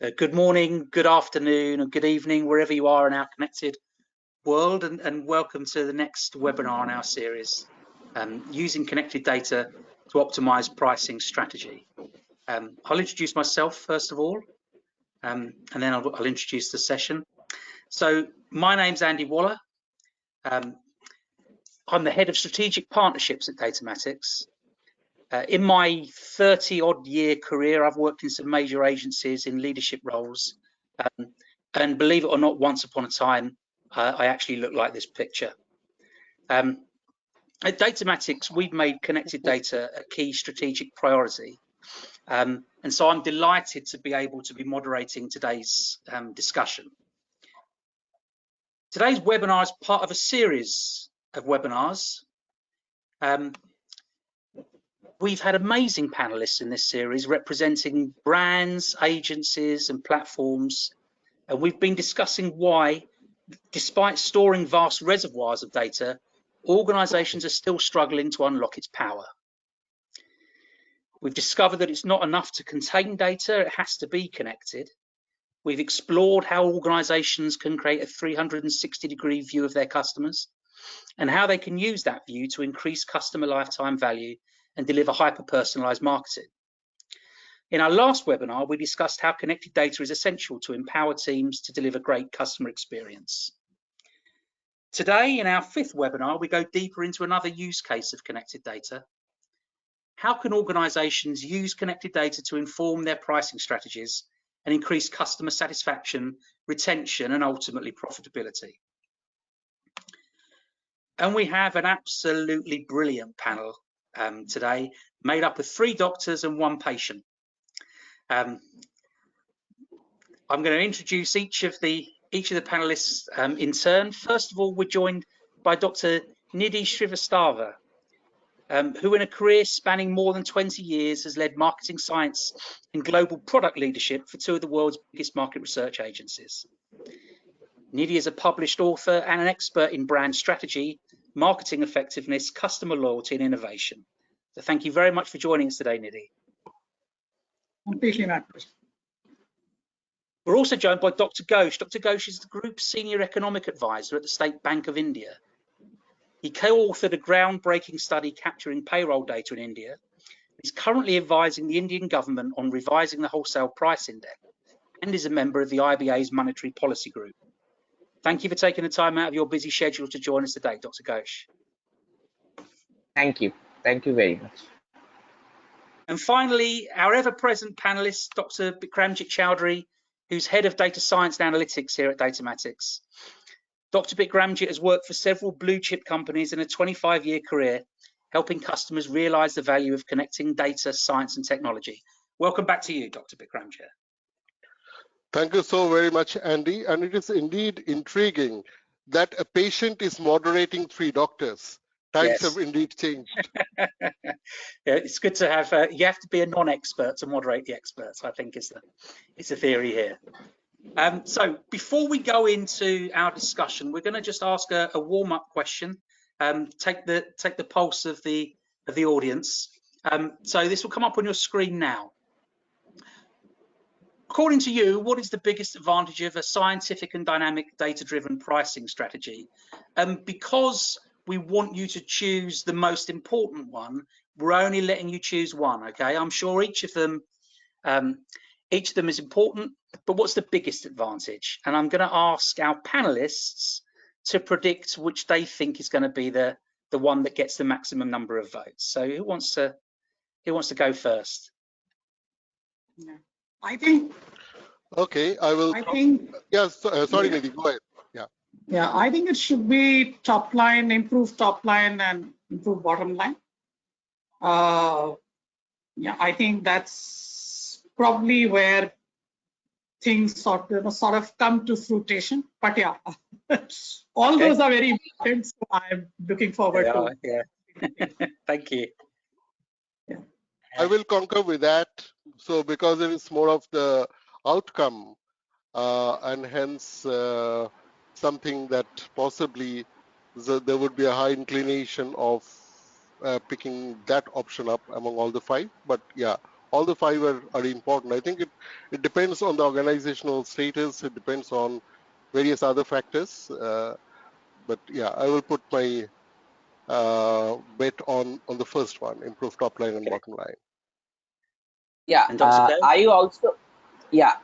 Good morning, good afternoon, and good evening, wherever you are in our connected world, and welcome to the next webinar in our series, using connected data to optimize pricing strategy. I'll introduce myself first of all, and then I'll introduce the session. So my name's Andy Waller. I'm the head of strategic partnerships at Datamatics. In my 30-odd year career, I've worked in some major agencies in leadership roles, and believe it or not, once upon a time, I actually look like this picture. At Datamatics, we've made connected data a key strategic priority, and so I'm delighted to be able to be moderating today's discussion. Today's webinar is part of a series of webinars. We've had amazing panelists in this series representing brands, agencies and platforms, and we've been discussing why, despite storing vast reservoirs of data, organisations are still struggling to unlock its power. We've discovered that it's not enough to contain data, it has to be connected. We've explored how organisations can create a 360-degree view of their customers and how they can use that view to increase customer lifetime value and deliver hyper-personalised marketing. In our last webinar, we discussed how connected data is essential to empower teams to deliver great customer experience. Today, in our fifth webinar, we go deeper into another use case of connected data. How can organisations use connected data to inform their pricing strategies and increase customer satisfaction, retention, and ultimately profitability? And we have an absolutely brilliant panel today, made up of 3 doctors and 1 patient. I'm going to introduce each of the panelists in turn. First of all, we're joined by Dr. Nidhi Srivastava, who in a career spanning more than 20 years has led marketing science and global product leadership for 2 of the world's biggest market research agencies. Nidhi is a published author and an expert in brand strategy, marketing effectiveness, customer loyalty and innovation. So thank you very much for joining us today, Nidhi. Completely not. We're also joined by Dr. Ghosh. Dr. Ghosh is the Group Senior Economic Advisor at the State Bank of India. He co-authored a groundbreaking study capturing payroll data in India. He's currently advising the Indian government on revising the wholesale price index and is a member of the IBA's Monetary Policy Group. Thank you for taking the time out of your busy schedule to join us today, Dr. Ghosh. Thank you. Thank you very much. And finally, our ever-present panelist, Dr. Bikramjit Chowdhury, who's Head of Data Science and Analytics here at Datamatics. Dr. Bikramjit has worked for several blue-chip companies in a 25-year career, helping customers realise the value of connecting data, science and technology. Welcome back to you, Dr. Bikramjit. Thank you so very much, Andy. And it is indeed intriguing that a patient is moderating 3 doctors. Times have indeed changed. Yeah, it's good to have, you have to be a non-expert to moderate the experts, I think is the theory here. So before we go into our discussion, we're going to just ask a warm-up question, take the pulse of the audience. So this will come up on your screen now. According to you, what is the biggest advantage of a scientific and dynamic data-driven pricing strategy? Because we want you to choose the most important one, we're only letting you choose one, okay? I'm sure each of them is important, but what's the biggest advantage? And I'm going to ask our panelists to predict which they think is going to be the one that gets the maximum number of votes. So who wants to go first? Yeah. I think. Okay, I will. I think. Yes, sorry, Nidhi, go ahead. Yeah. Yeah, I think it should be top line, improve top line, and improve bottom line. Yeah, I think that's probably where things sort of come to fruition. But yeah, all those are very important. So I'm looking forward to. Yeah. Thank you. Yeah. I will concur with that. So because it is more of the outcome and hence something that possibly there would be a high inclination of picking that option up among all the 5. But yeah, all the five are important. I think it depends on the organizational status. It depends on various other factors. But yeah, I will put my bet on the first one, improve top line and bottom line. Yeah, And Dr. Dale?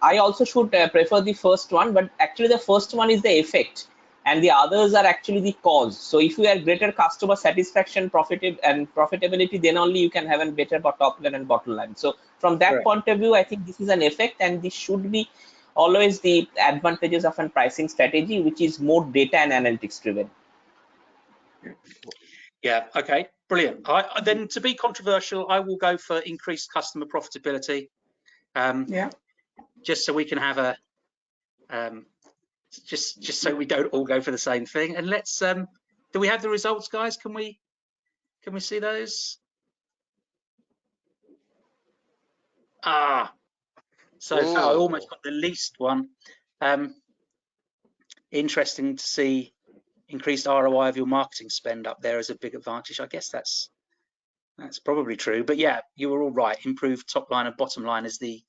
I also should prefer the first one, but actually the first one is the effect and the others are actually the cause. So if you have greater customer satisfaction, profitability, then only you can have a better top line and bottom line. So from that Correct. point of view, I think this is an effect, and this should be always the advantages of a pricing strategy, which is more data and analytics driven. Yeah, okay, brilliant. Then to be controversial, I will go for increased customer profitability. Yeah. Just so we can have a just so we don't all go for the same thing. And let's do we have the results, guys? Can we see those? So I almost got the least one. Interesting to see increased ROI of your marketing spend up there as a big advantage. I guess that's probably true, but yeah, you were all right. Improved top line and bottom line is the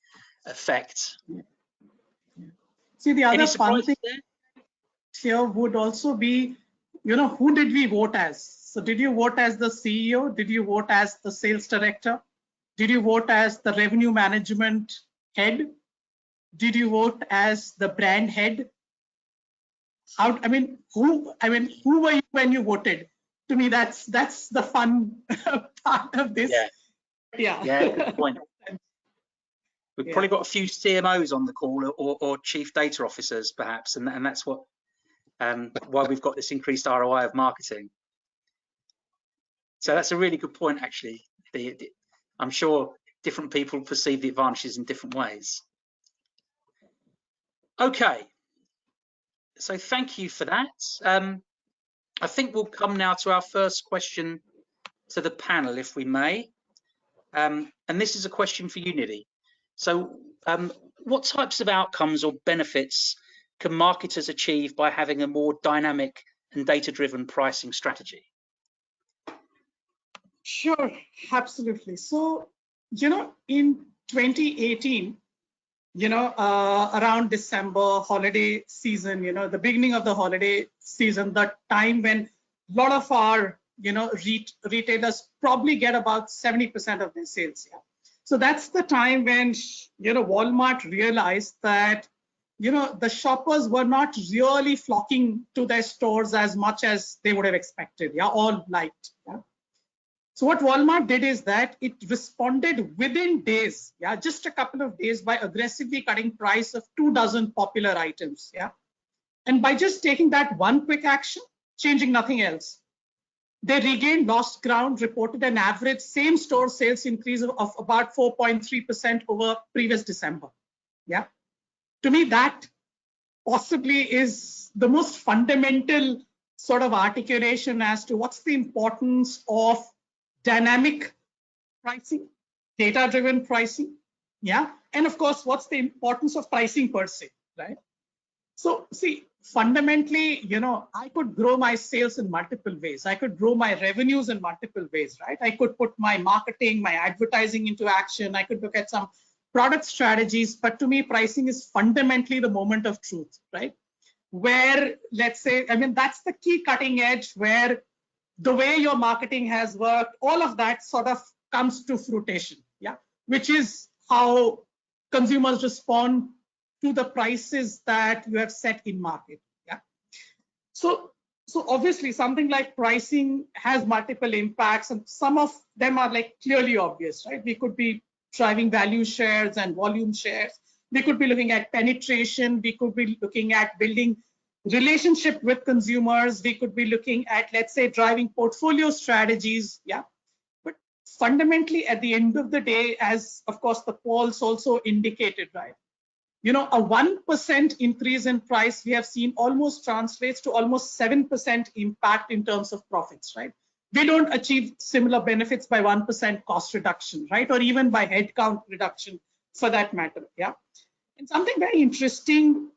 effect. See, the other fun thing here would also be, who did we vote as? So did you vote as the CEO? Did you vote as the sales director? Did you vote as the revenue management head? Did you vote as the brand head? Who were you when you voted? To me, that's the fun part of this. Yeah. Good point. We've probably got a few CMOs on the call, or chief data officers, perhaps, and that's what why we've got this increased ROI of marketing. So that's a really good point, actually. I'm sure different people perceive the advantages in different ways. Okay, so thank you for that. I think we'll come now to our first question to the panel, if we may. And this is a question for you, Nidhi. So what types of outcomes or benefits can marketers achieve by having a more dynamic and data-driven pricing strategy? Sure, absolutely. So, in 2018, around December holiday season, the beginning of the holiday season, the time when a lot of our, retailers probably get about 70% of their sales. Yeah. So that's the time when, Walmart realized that, the shoppers were not really flocking to their stores as much as they would have expected, or liked. Yeah. So what Walmart did is that it responded within days, just a couple of days, by aggressively cutting price of 24 popular items, and by just taking that one quick action, changing nothing else, they regained lost ground, reported an average same-store sales increase of about 4.3% over previous December. Yeah, to me that possibly is the most fundamental sort of articulation as to what's the importance of dynamic pricing, data-driven pricing, and of course, what's the importance of pricing per se, right? So see, fundamentally, I could grow my sales in multiple ways. I could grow my revenues in multiple ways, right? I could put my marketing, my advertising into action. I could look at some product strategies, but to me, pricing is fundamentally the moment of truth, right? Where, let's say, that's the key cutting edge where the way your marketing has worked, all of that sort of comes to fruition, which is how consumers respond to the prices that you have set in market. So obviously something like pricing has multiple impacts, and some of them are like clearly obvious, right? We could be driving value shares and volume shares. We could be looking at penetration. We could be looking at building relationship with consumers. We could be looking at, let's say, driving portfolio strategies. But fundamentally, at the end of the day, as of course the polls also indicated, right? A 1% increase in price we have seen almost translates to almost 7% impact in terms of profits, right? We don't achieve similar benefits by 1% cost reduction, right? Or even by headcount reduction for that matter, And something very interesting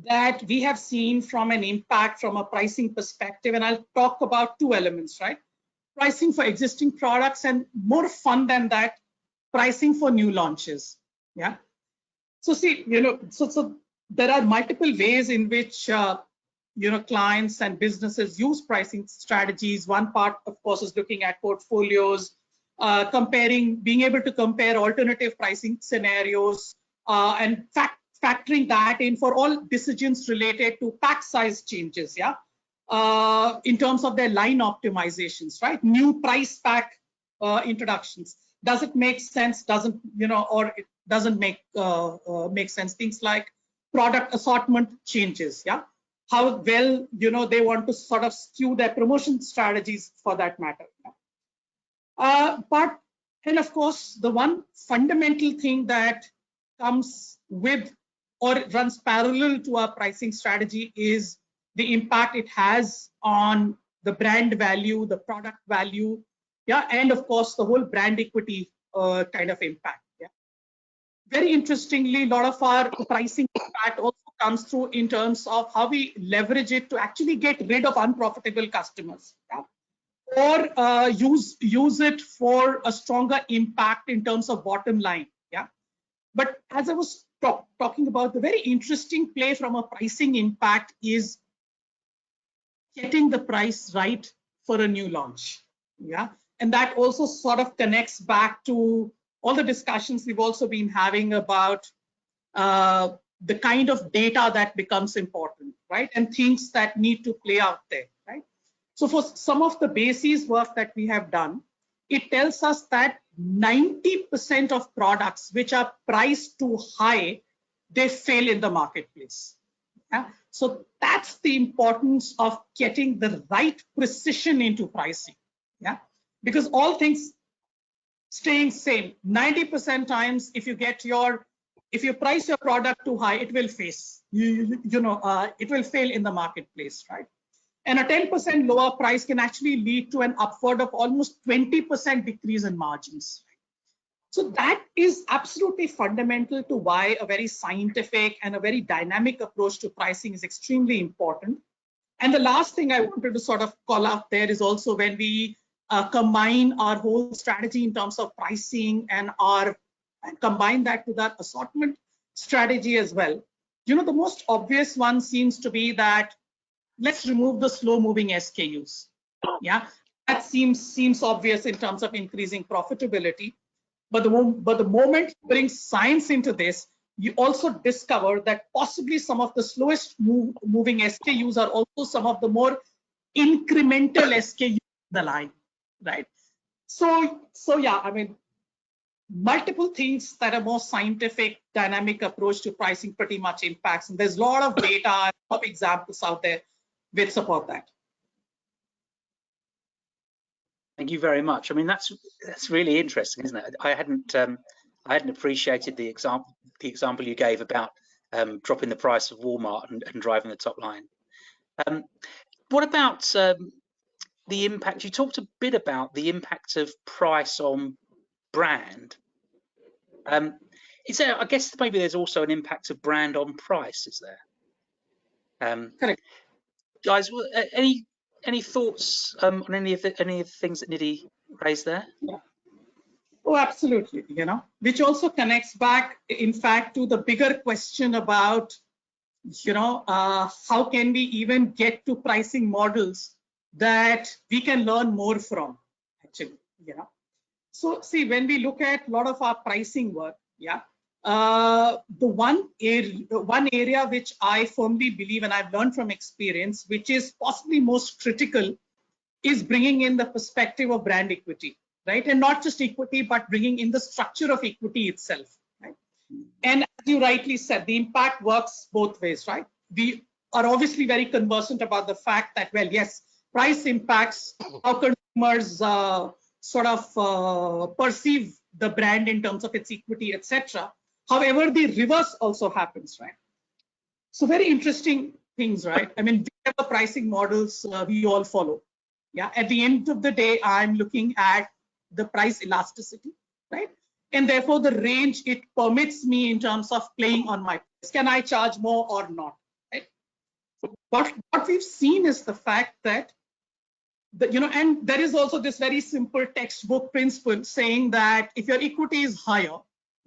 that we have seen from an impact from a pricing perspective, and I'll talk about two elements, right? Pricing for existing products, and more fun than that, pricing for new launches. Yeah. So see, so there are multiple ways in which clients and businesses use pricing strategies. One part, of course, is looking at portfolios, being able to compare alternative pricing scenarios, and factoring that in for all decisions related to pack size changes. Yeah, in terms of their line optimizations, right? New price pack introductions. Does it make sense? Doesn't, or it doesn't make sense. Things like product assortment changes. Yeah, how well they want to sort of skew their promotion strategies for that matter. And of course, the one fundamental thing that comes with or runs parallel to our pricing strategy is the impact it has on the brand value, the product value, yeah, and of course the whole brand equity kind of impact. Yeah. Very interestingly, a lot of our pricing impact also comes through in terms of how we leverage it to actually get rid of unprofitable customers. Yeah. Or use it for a stronger impact in terms of bottom line. Yeah. But as I was talking about, the very interesting play from a pricing impact is getting the price right for a new launch. Yeah. And that also sort of connects back to all the discussions we've also been having about the kind of data that becomes important, right? And things that need to play out there, right? So for some of the basis work that we have done, it tells us that 90% of products which are priced too high, they fail in the marketplace. Yeah? So that's the importance of getting the right precision into pricing. Yeah, because all things staying same, 90% times, if you price your product too high, it will it will fail in the marketplace, right? And a 10% lower price can actually lead to an upward of almost 20% decrease in margins. So that is absolutely fundamental to why a very scientific and a very dynamic approach to pricing is extremely important. And the last thing I wanted to sort of call out there is also when we combine our whole strategy in terms of pricing and combine that with our assortment strategy as well. The most obvious one seems to be that let's remove the slow moving SKUs. Yeah, that seems obvious in terms of increasing profitability. But the moment you bring science into this, you also discover that possibly some of the slowest moving SKUs are also some of the more incremental SKUs in the line, right? So yeah, I mean, multiple things that a more scientific, dynamic approach to pricing pretty much impacts. And there's a lot of data, of examples out there which support that. Thank you very much. I mean, that's really interesting, isn't it? I hadn't appreciated the example you gave about dropping the price of Walmart and driving the top line. What about the impact? You talked a bit about the impact of price on brand. Is there? I guess maybe there's also an impact of brand on price. Is there? Correct. Guys, any thoughts on any of the things that Nidhi raised there? Yeah. Oh, absolutely. Which also connects back, in fact, to the bigger question about, how can we even get to pricing models that we can learn more from, actually. So see, when we look at a lot of our pricing work, yeah, the one area which I firmly believe, and I've learned from experience, which is possibly most critical, is bringing in the perspective of brand equity, right? And not just equity, but bringing in the structure of equity itself, right? And as you rightly said, the impact works both ways, right? We are obviously very conversant about the fact that, well, yes, price impacts how consumers sort of perceive the brand in terms of its equity, etc. However, the reverse also happens, right? So very interesting things, right? I mean, whatever pricing models we all follow. Yeah, at the end of the day, I'm looking at the price elasticity, right? And therefore, the range it permits me in terms of playing on my price. Can I charge more or not, right? So what we've seen is the fact that and there is also this very simple textbook principle saying that if your equity is higher,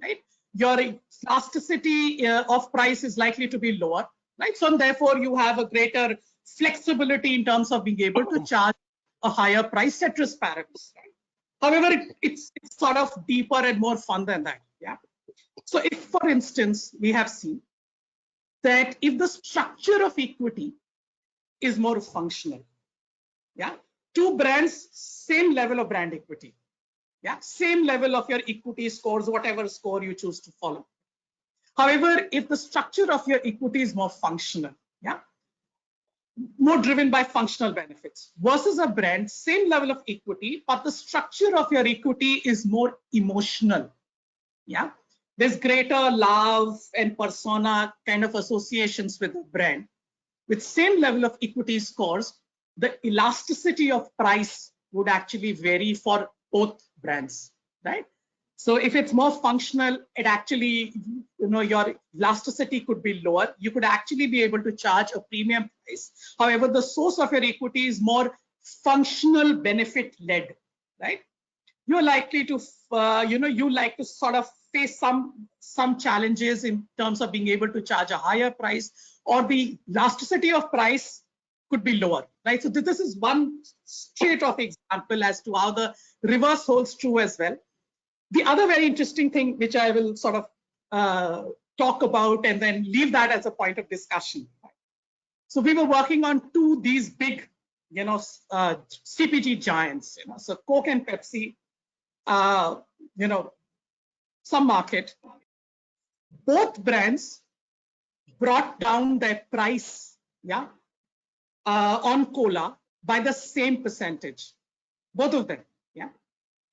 right, your elasticity of price is likely to be lower, right? So therefore you have a greater flexibility in terms of being able to charge a higher price, ceteris paribus. Right? However, it's sort of deeper and more fun than that. Yeah. So if, for instance, we have seen that if the structure of equity is more functional, yeah, two brands, same level of brand equity, yeah, same level of your equity scores, whatever score you choose to follow. However, if the structure of your equity is more functional, yeah, more driven by functional benefits versus a brand, same level of equity, but the structure of your equity is more emotional. Yeah, there's greater love and persona kind of associations with the brand. With same level of equity scores, the elasticity of price would actually vary for both brands, right? So if it's more functional, it actually, your elasticity could be lower. You could actually be able to charge a premium price. However, the source of your equity is more functional benefit led, right? You're likely to, you like to sort of face some challenges in terms of being able to charge a higher price, or the elasticity of price could be lower, right? So this is one straight off example as to how the reverse holds true as well. The other very interesting thing, which I will sort of talk about and then leave that as a point of discussion. So we were working on these big, CPG giants, so Coke and Pepsi, some market. Both brands brought down their price, yeah, on cola by the same percentage, both of them, yeah.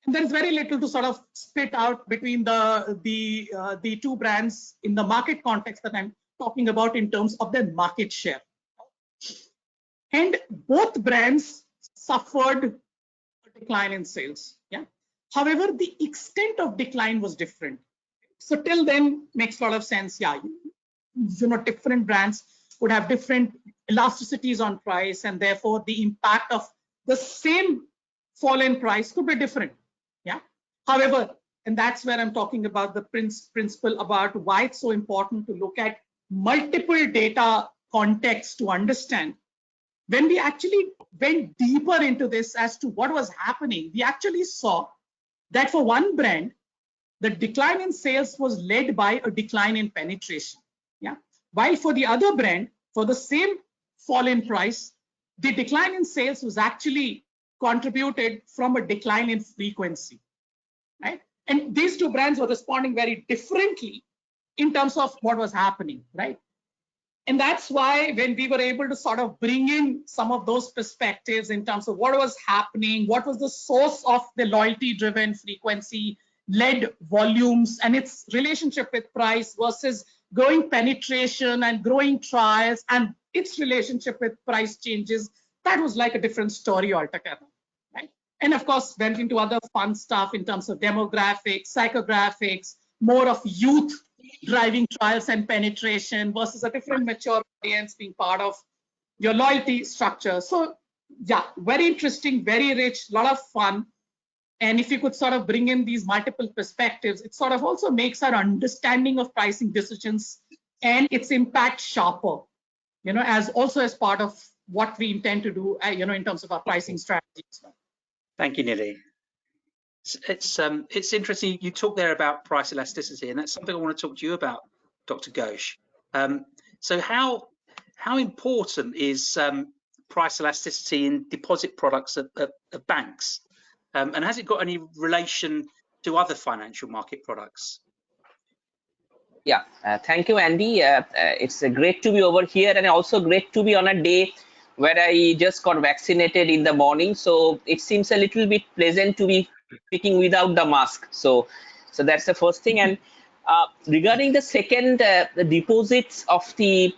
And there is very little to sort of split out between the two brands in the market context that I'm talking about in terms of their market share. And both brands suffered a decline in sales. Yeah. However, the extent of decline was different. So till then makes a lot of sense. Yeah, different brands would have different elasticities on price, and therefore the impact of the same fall in price could be different. Yeah. However, and that's where I'm talking about the principle about why it's so important to look at multiple data contexts to understand. When we actually went deeper into this as to what was happening, we actually saw that for one brand, the decline in sales was led by a decline in penetration. Yeah. While for the other brand, for the same fall in price, the decline in sales was actually contributed from a decline in frequency. Right. And these two brands were responding very differently in terms of what was happening. Right. And that's why when we were able to sort of bring in some of those perspectives in terms of what was happening, what was the source of the loyalty-driven frequency-led volumes and its relationship with price versus growing penetration and growing trials and its relationship with price changes, that was like a different story altogether, right? And of course, went into other fun stuff in terms of demographics, psychographics, more of youth driving trials and penetration versus a different mature audience being part of your loyalty structure. So yeah, very interesting, very rich, a lot of fun. And if you could sort of bring in these multiple perspectives, it sort of also makes our understanding of pricing decisions and its impact sharper, as also as part of what we intend to do, in terms of our pricing strategies. Thank you, Nidhi. It's interesting. You talk there about price elasticity, and that's something I want to talk to you about, Dr. Ghosh. So how important is price elasticity in deposit products at banks, and has it got any relation to other financial market products? Yeah, thank you, Andy. It's great to be over here, and also great to be on a day where I just got vaccinated in the morning. So it seems a little bit pleasant to be speaking without the mask. So that's the first thing. And regarding the second, the deposits of the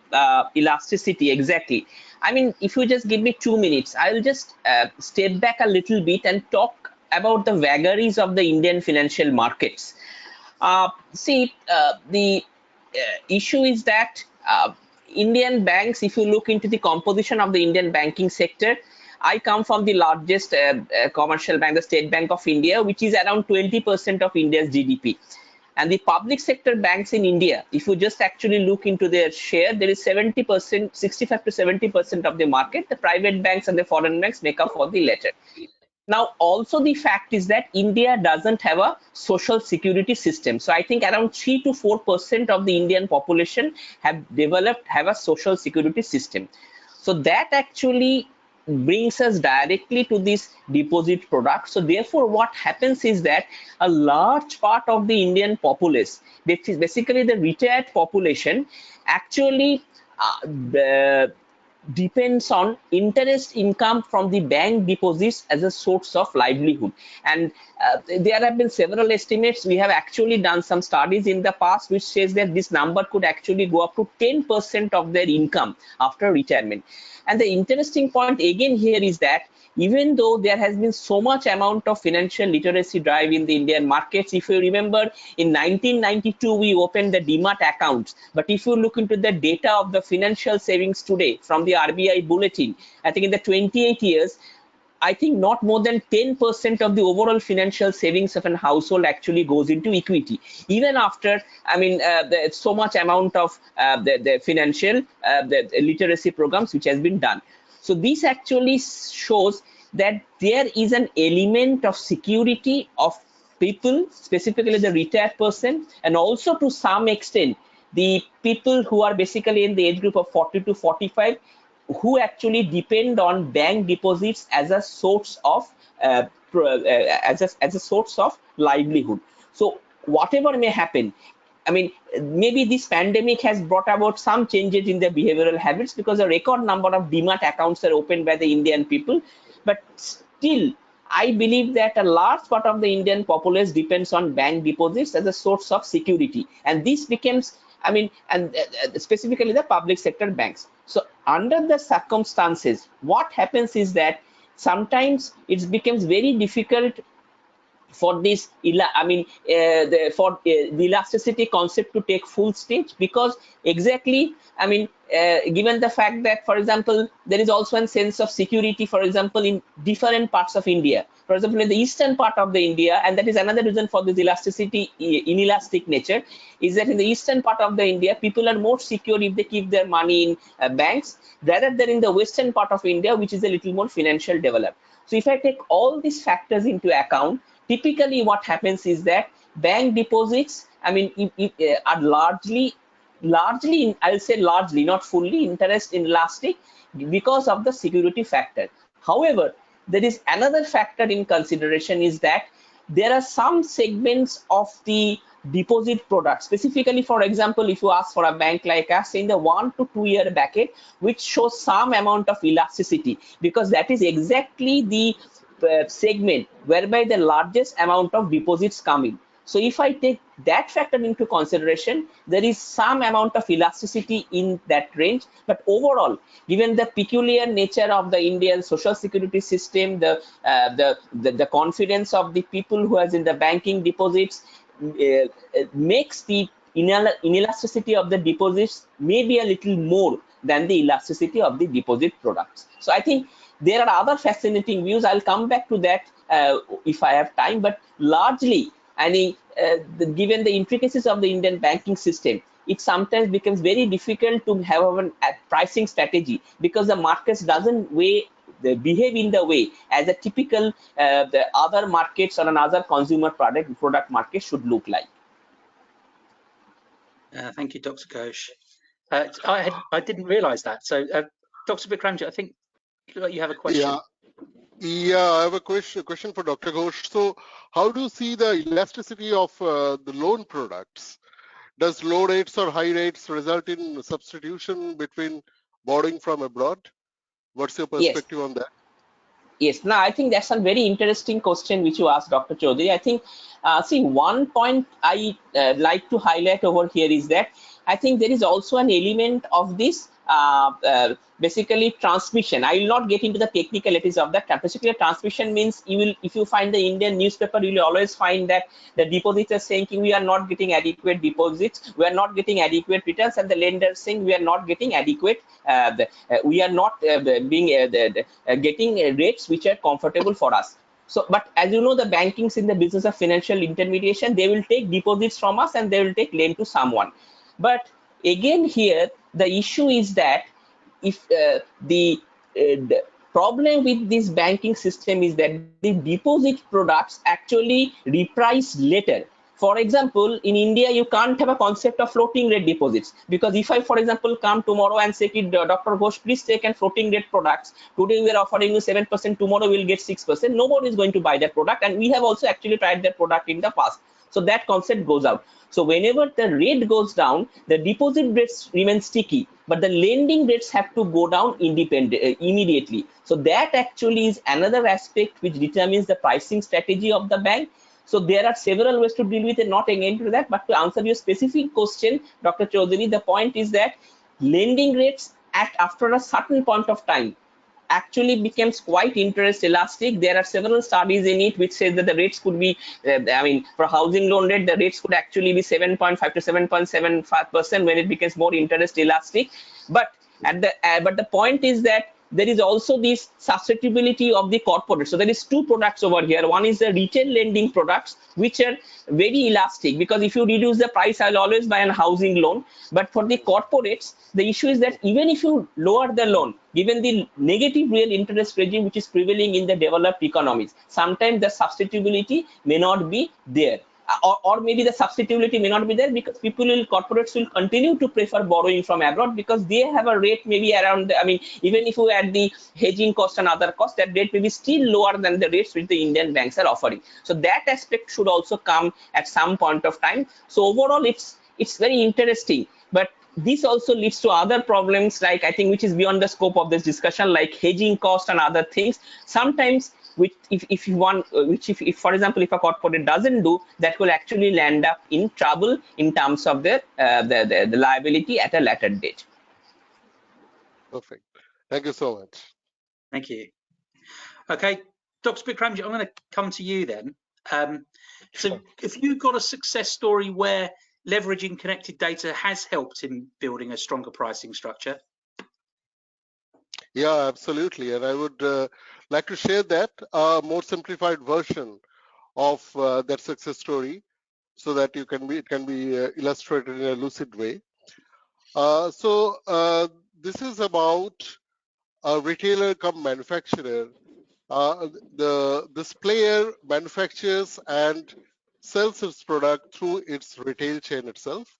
elasticity, exactly. I mean, if you just give me 2 minutes, I'll just step back a little bit and talk about the vagaries of the Indian financial markets. The issue is that Indian banks, if you look into the composition of the Indian banking sector, I come from the largest commercial bank, the State Bank of India, which is around 20% of India's GDP. And the public sector banks in India, if you just actually look into their share, there is 70%, 65 to 70% of the market. The private banks and the foreign banks make up for the latter. Now, also the fact is that India doesn't have a social security system. So I think around 3 to 4% of the Indian population have a social security system. So that actually brings us directly to this deposit product. So therefore, what happens is that a large part of the Indian populace, which is basically the retired population, actually depends on interest income from the bank deposits as a source of livelihood. And there have been several estimates. We have actually done some studies in the past which says that this number could actually go up to 10% of their income after retirement. And the interesting point again here is that even though there has been so much amount of financial literacy drive in the Indian markets, if you remember in 1992 we opened the Demat accounts, but if you look into the data of the financial savings today from the RBI bulletin, I think in the 28 years, I think not more than 10% of the overall financial savings of a household actually goes into equity, even after, I mean, so much amount of the financial the literacy programs which has been done. So this actually shows that there is an element of security of people, specifically the retired person, and also to some extent the people who are basically in the age group of 40 to 45, who actually depend on bank deposits as a source of as a source of livelihood. So whatever may happen, I mean, maybe this pandemic has brought about some changes in their behavioral habits because a record number of Demat accounts are opened by the Indian people. But still, I believe that a large part of the Indian populace depends on bank deposits as a source of security. And this becomes, I mean, and specifically the public sector banks. So under the circumstances, what happens is that sometimes it becomes very difficult for this, I mean, for the elasticity concept to take full stage, because exactly, I mean, given the fact that, for example, there is also a sense of security, for example, in different parts of India. For example, in the eastern part of the India, and that is another reason for this elasticity, inelastic nature, is that in the eastern part of the India, people are more secure if they keep their money in banks, rather than in the western part of India, which is a little more financial developed. So if I take all these factors into account, typically what happens is that bank deposits, I mean, are largely, I'll say largely, not fully, interest inelastic because of the security factor. However, there is another factor in consideration, is that there are some segments of the deposit products, specifically, for example, if you ask for a bank like us in the 1 to 2 year bracket, which shows some amount of elasticity, because that is exactly the segment whereby the largest amount of deposits come in. So if I take that factor into consideration, there is some amount of elasticity in that range. But overall, given the peculiar nature of the Indian social security system, the confidence of the people who is in the banking deposits, makes the inelasticity of the deposits maybe a little more than the elasticity of the deposit products. So I think there are other fascinating views. I'll come back to that if I have time, but largely, I mean, given the intricacies of the Indian banking system, it sometimes becomes very difficult to have a pricing strategy, because the markets doesn't behave in the way as a typical the other markets or another consumer product market should look like. Thank you, Dr. Ghosh. I didn't realize that. So, Dr. Bikramjit, I think you have a question. Yeah, I have a question for Dr. Ghosh. So how do you see the elasticity of the loan products? Does low rates or high rates result in substitution between borrowing from abroad? What's your perspective on that? Yes, now I think that's a very interesting question which you asked, Dr. Chaudhary. I think, see, one point I like to highlight over here is that I think there is also an element of this basically transmission. I will not get into the technicalities of that. Basically, transmission means you will, if you find the Indian newspaper, you will always find that the depositors saying we are not getting adequate deposits, we are not getting adequate returns, and the lender saying we are not getting adequate, we are not getting rates which are comfortable for us. So, but as you know, the banking's in the business of financial intermediation. They will take deposits from us and they will take lend to someone. But again, here the issue is that if the problem with this banking system is that the deposit products actually reprice later. For example, in India, you can't have a concept of floating rate deposits, because if I, for example, come tomorrow and say, Dr. Ghosh, please take a floating rate products. Today we are offering you 7%, tomorrow we'll get 6%. Nobody is going to buy that product, and we have also actually tried that product in the past. So that concept goes out. So whenever the rate goes down, the deposit rates remain sticky, but the lending rates have to go down immediately. So that actually is another aspect which determines the pricing strategy of the bank. So there are several ways to deal with it, not again to that, but to answer your specific question, Dr. Chaudhary, the point is that lending rates after a certain point of time actually becomes quite interest elastic. There are several studies in it which says that the rates could be, I mean, for housing loan rate, the rates could actually be 7.5 to 7.75% when it becomes more interest elastic. But at the but the point is that there is also this susceptibility of the corporate. So there is two products over here. One is the retail lending products, which are very elastic, because if you reduce the price, I'll always buy a housing loan. But for the corporates, the issue is that even if you lower the loan, given the negative real interest regime which is prevailing in the developed economies, sometimes the substitutability may not be there. Or maybe the substitutability may not be there because corporates will continue to prefer borrowing from abroad, because they have a rate maybe around, I mean, even if you add the hedging cost and other costs, that rate may be still lower than the rates which the Indian banks are offering. So that aspect should also come at some point of time. So overall, it's very interesting. But this also leads to other problems, like, I think, which is beyond the scope of this discussion, like hedging cost and other things. Sometimes, which if you want, which if for example, if a corporate doesn't do, that will actually land up in trouble in terms of the liability at a later date. Perfect. Thank you so much. Thank you. Okay, Dr. Bikramjit, I'm going to come to you then. So if you've got a success story where leveraging connected data has helped in building a stronger pricing structure. Yeah, absolutely. And I would like to share that more simplified version of that success story, so that it can be illustrated in a lucid way. This is about a retailer come manufacturer. This player manufactures and sells its product through its retail chain itself,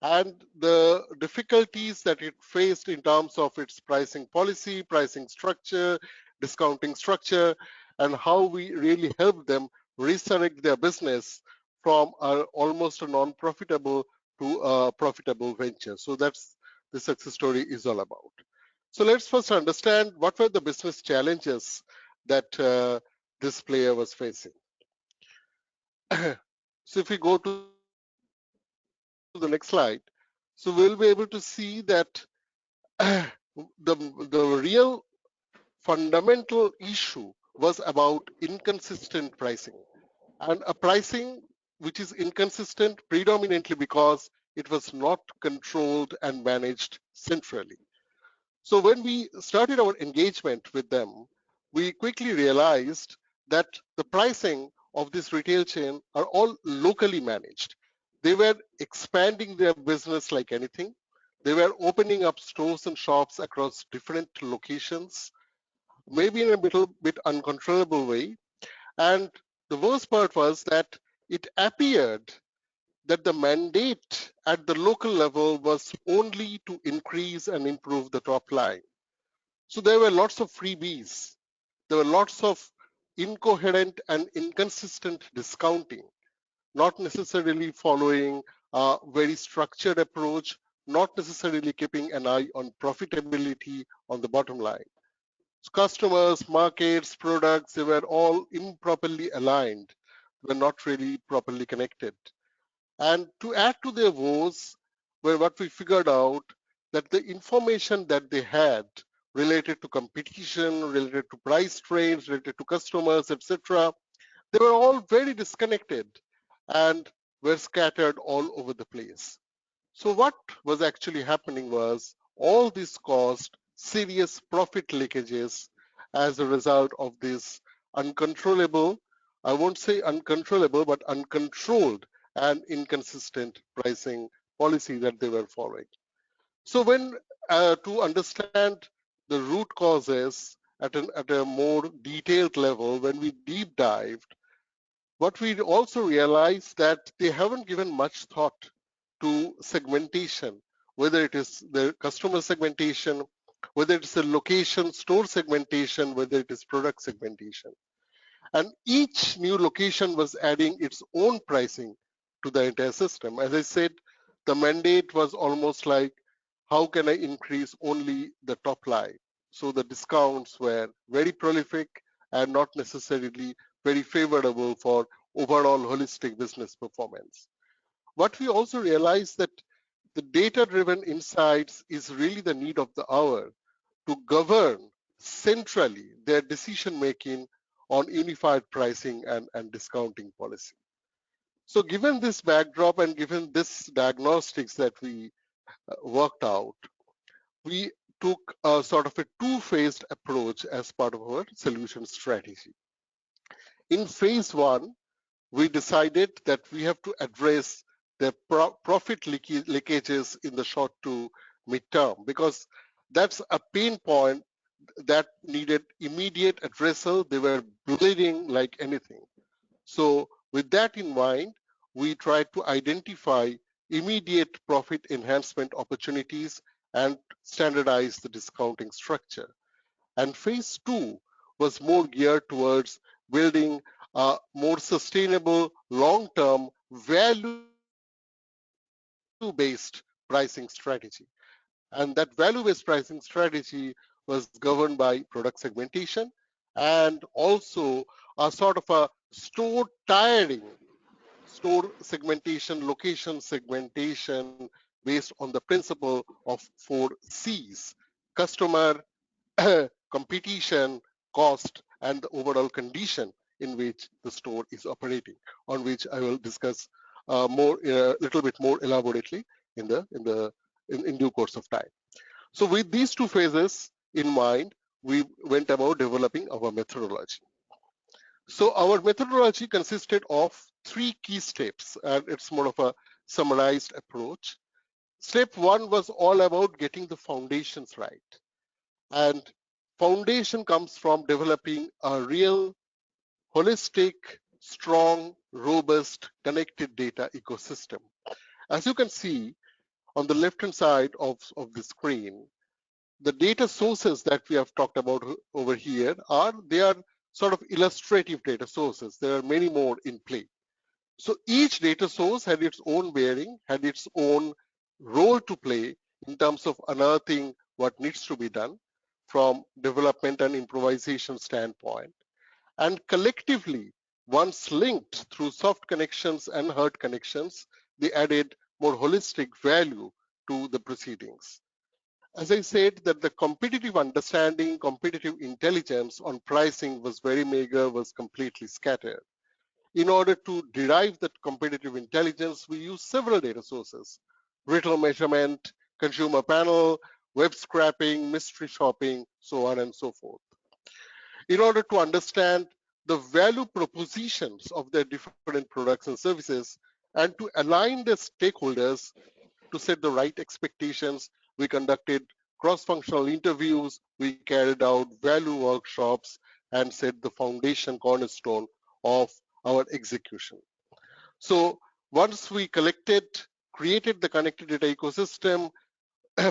and the difficulties that it faced in terms of its pricing policy, pricing structure, discounting structure, and how we really help them resurrect their business from almost a non-profitable to a profitable venture. So that's the success story is all about. So let's first understand what were the business challenges that this player was facing. So if we go to the next slide, so we'll be able to see that the real fundamental issue was about inconsistent pricing, and a pricing which is inconsistent predominantly because it was not controlled and managed centrally. So when we started our engagement with them, we quickly realized that the pricing of this retail chain are all locally managed. They were expanding their business like anything. They were opening up stores and shops across different locations, maybe in a little bit uncontrollable way. And the worst part was that it appeared that the mandate at the local level was only to increase and improve the top line. So there were lots of freebies. There were lots of incoherent and inconsistent discounting, not necessarily following a very structured approach, not necessarily keeping an eye on profitability on the bottom line. So customers, markets, products, they were all improperly aligned, were not really properly connected. And to add to their woes, what we figured out that the information that they had related to competition, related to price trends, related to customers, etc., they were all very disconnected and were scattered all over the place. So what was actually happening was all this caused serious profit leakages as a result of this uncontrollable, I won't say uncontrollable, but uncontrolled and inconsistent pricing policy that they were following. So when to understand the root causes at a more detailed level, when we deep dived, what we also realized that they haven't given much thought to segmentation, whether it is the customer segmentation, whether it's the location store segmentation, whether it is product segmentation. And each new location was adding its own pricing to the entire system. As I said, the mandate was almost like, how can I increase only the top line? So the discounts were very prolific and not necessarily very favorable for overall holistic business performance. What we also realized that the data-driven insights is really the need of the hour to govern centrally their decision-making on unified pricing and discounting policy. So given this backdrop and given this diagnostics that we worked out, we took a sort of a two-phased approach as part of our solution strategy. In phase one, we decided that we have to address the profit leakages in the short to mid-term, because that's a pain point that needed immediate addressal. They were bleeding like anything. So with that in mind, we tried to identify immediate profit enhancement opportunities and standardize the discounting structure. And phase two was more geared towards building a more sustainable, long-term, value-based pricing strategy. And that value-based pricing strategy was governed by product segmentation and also a sort of a store tiering, store segmentation, location segmentation based on the principle of 4 C's: customer, competition, cost, and the overall condition in which the store is operating, on which I will discuss more, a little bit more elaborately in due course of time. So with these two phases in mind, we went about developing our methodology. So our methodology consisted of 3 key steps, and it's more of a summarized approach. Step 1 was all about getting the foundations right. And foundation comes from developing a real, holistic, strong, robust, connected data ecosystem. As you can see on the left-hand side of the screen, the data sources that we have talked about over here they are sort of illustrative data sources. There are many more in play. So each data source had its own bearing, had its own role to play in terms of unearthing what needs to be done from development and improvisation standpoint. And collectively, once linked through soft connections and hard connections, they added more holistic value to the proceedings. As I said, that the competitive understanding, competitive intelligence on pricing was very meager, was completely scattered. In order to derive that competitive intelligence, we use several data sources: retail measurement, consumer panel, web scraping, mystery shopping, so on and so forth. In order to understand the value propositions of their different products and services and to align the stakeholders to set the right expectations, we conducted cross-functional interviews, we carried out value workshops, and set the foundation cornerstone of our execution. So once we created the connected data ecosystem,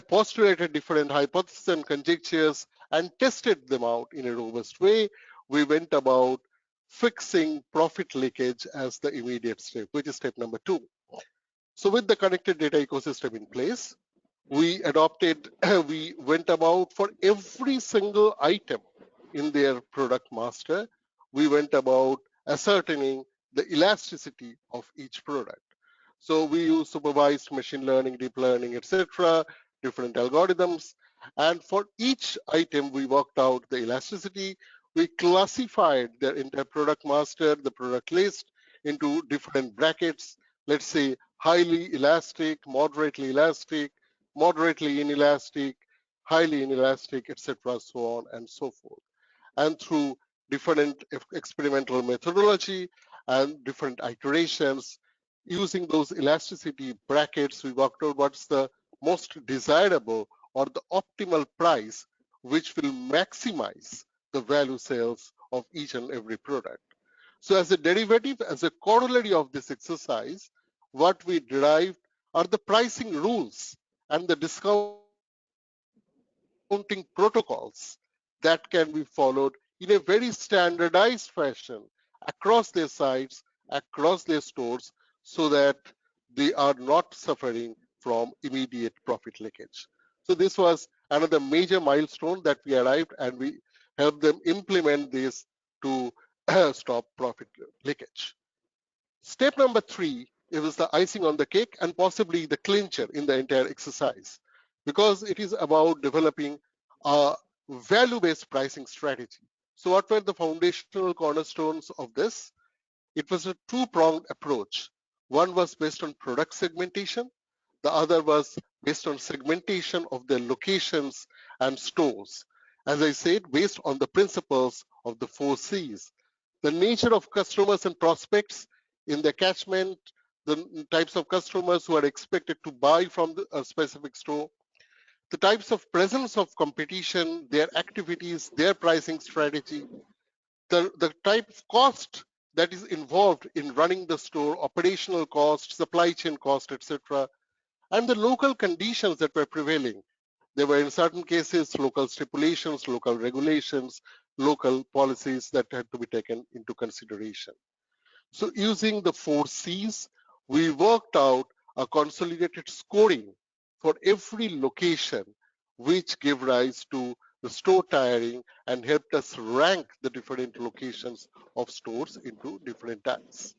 postulated different hypotheses and conjectures, and tested them out in a robust way, we went about fixing profit leakage as the immediate step, which is step number 2. So with the connected data ecosystem in place, we went about for every single item in their product master, we went about ascertaining the elasticity of each product. So we use supervised machine learning, deep learning, etc., different algorithms. And for each item, we worked out the elasticity. We classified the entire product master, the product list, into different brackets. Let's say highly elastic, moderately inelastic, highly inelastic, etc., so on and so forth. And through different experimental methodology and different iterations, using those elasticity brackets, we worked out what's the most desirable or the optimal price which will maximize the value sales of each and every product. So as a derivative, as a corollary of this exercise, what we derived are the pricing rules and the discounting protocols that can be followed in a very standardized fashion across their sites, across their stores, so that they are not suffering from immediate profit leakage. So this was another major milestone that we arrived, and we helped them implement this to stop profit leakage. Step number 3, it was the icing on the cake and possibly the clincher in the entire exercise, because it is about developing a value-based pricing strategy. So what were the foundational cornerstones of this? It was a two-pronged approach. One was based on product segmentation. The other was based on segmentation of their locations and stores. As I said, based on the principles of the 4 C's. The nature of customers and prospects in the catchment, the types of customers who are expected to buy from a specific store, the types of presence of competition, their activities, their pricing strategy, the type of cost that is involved in running the store, operational cost, supply chain cost, etc., and the local conditions that were prevailing. There were in certain cases local stipulations, local regulations, local policies that had to be taken into consideration. So using the 4 C's, we worked out a consolidated scoring for every location, which gave rise to the store tiering and helped us rank the different locations of stores into different tiers.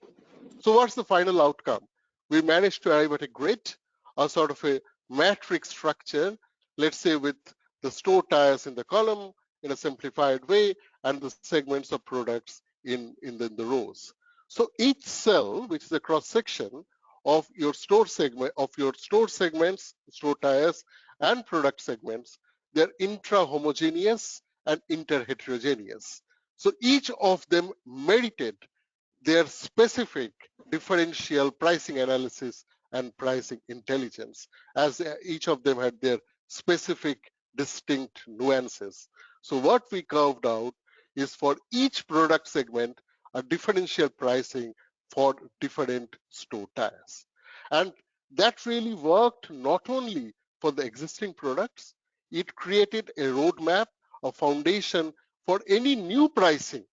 So what's the final outcome? We managed to arrive at a grid, a sort of a matrix structure, let's say with the store tiers in the column in a simplified way and the segments of products in the rows. So each cell, which is a cross section of your store segment, of your store segments, store tiers and product segments, they're intra-homogeneous and inter-heterogeneous. So each of them merited their specific differential pricing analysis and pricing intelligence, as each of them had their specific distinct nuances. So what we carved out is for each product segment, a differential pricing for different store tiers. And that really worked not only for the existing products, it created a roadmap, a foundation for any new pricing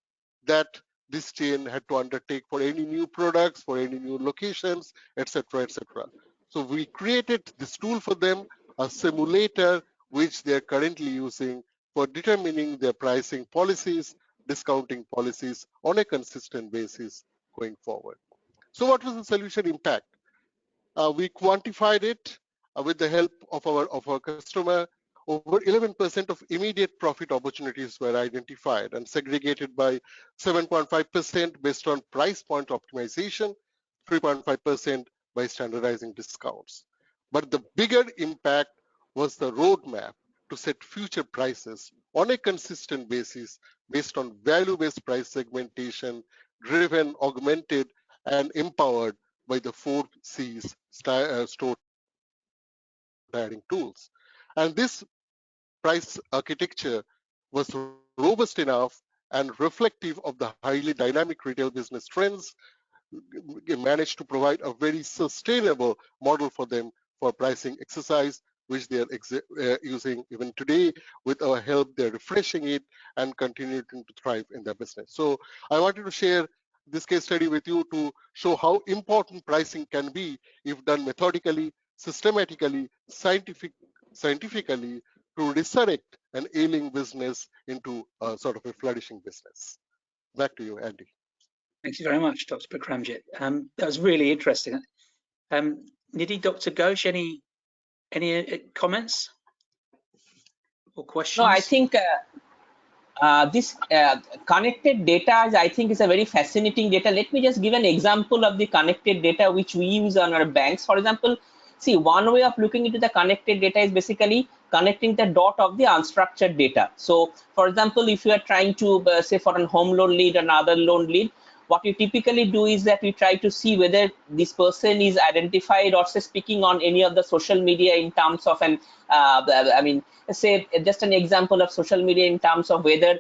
that this chain had to undertake for any new products, for any new locations, etc., etc. So we created this tool for them, a simulator which they're currently using for determining their pricing policies, discounting policies on a consistent basis going forward. So what was the solution impact? We quantified it with the help of our customer. Over 11% of immediate profit opportunities were identified and segregated by 7.5% based on price point optimization, 3.5% by standardizing discounts. But the bigger impact was the roadmap to set future prices on a consistent basis based on value-based price segmentation, driven, augmented, and empowered by the 4 C's store tiering tools. And this price architecture was robust enough and reflective of the highly dynamic retail business trends, managed to provide a very sustainable model for them for pricing exercise, which they are using even today. With our help, they're refreshing it and continuing to thrive in their business. So I wanted to share this case study with you to show how important pricing can be if done methodically, systematically, scientifically, to resurrect an ailing business into a sort of a flourishing business. Back to you, Andy. Thank you very much, Dr. Bikramjit. That was really interesting. Nidhi, Dr. Ghosh, any Any comments or questions? No, I think this connected data, I think, is a very fascinating data. Let me just give an example of the connected data which we use on our banks. For example, see, one way of looking into the connected data is basically connecting the dot of the unstructured data. So, for example, if you are trying to say for a home loan lead, another loan lead, what you typically do is that we try to see whether this person is identified or say speaking on any of the social media in terms of an I mean, say just an example of social media in terms of whether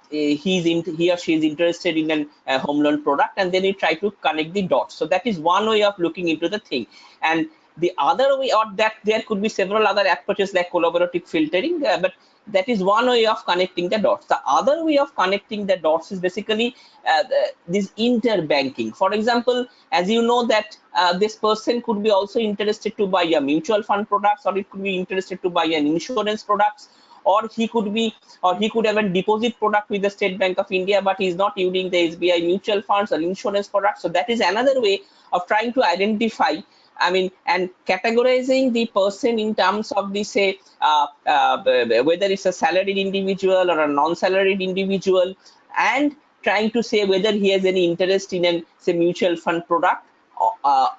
he or she is interested in a home loan product, and then you try to connect the dots. So that is one way of looking into the thing. And the other way, or that there could be several other approaches like collaborative filtering, but that is one way of connecting the dots. The other way of connecting the dots is basically this interbanking. For example, as you know that this person could be also interested to buy a mutual fund products, or it could be interested to buy an insurance products, or he could have a deposit product with the State Bank of India, but he's not using the SBI mutual funds or insurance products. So that is another way of trying to identify, I mean, and categorizing the person in terms of the, say, whether it's a salaried individual or a non-salaried individual, and trying to say whether he has any interest in an, say, mutual fund product